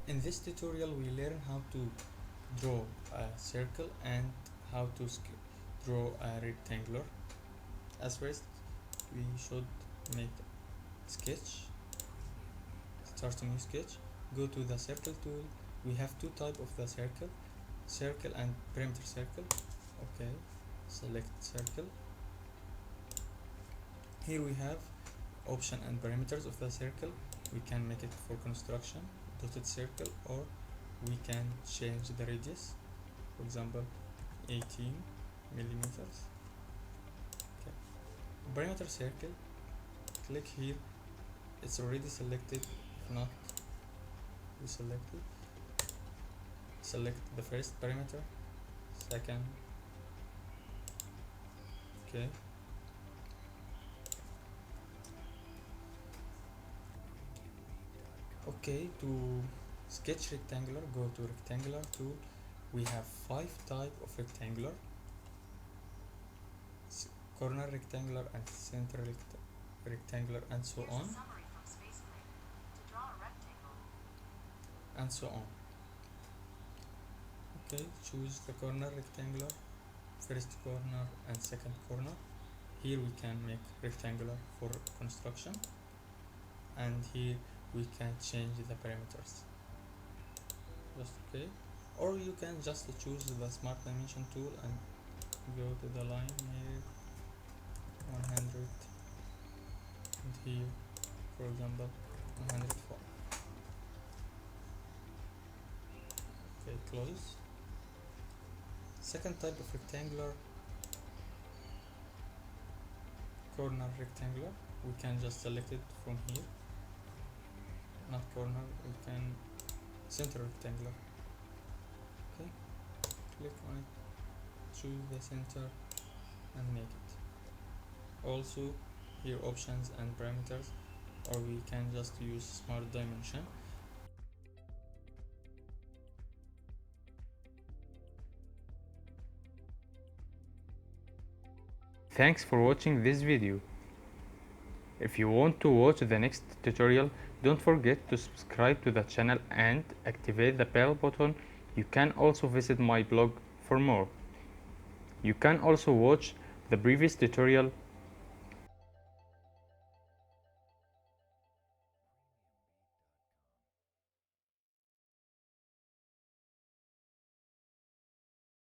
In this tutorial we learn how to draw a circle and how to draw a rectangular. As first we should make sketch, start a new sketch, go to the circle tool. We have two types of the circle and perimeter circle. Okay, select circle. Here we have option and parameters of the circle. We can make it for construction, dotted circle, or we can change the radius, for example 18 millimeters. Okay, perimeter circle, click here, it's already selected. If not, we select it, select the first perimeter, second. Okay, okay, to sketch rectangular, go to rectangular tool. We have 5 types of rectangular: corner rectangular and center rectangular, and so on and so on. Okay, choose the corner rectangular, first corner and second corner. Here we can make rectangular for construction, and here we can change the parameters. Just okay, or you can just choose the smart dimension tool and go to the line here 100, and here for example 104. Okay, close. Second type of rectangular, corner rectangular. We can just select it from here, not corner, we can center rectangular. Okay, click on it, choose the center and make it. Also here options and parameters, or we can just use smart dimension. Thanks for watching this video. If you want to watch the next tutorial, don't forget to subscribe to the channel and activate the bell button. You can also visit my blog for more. You can also watch the previous tutorial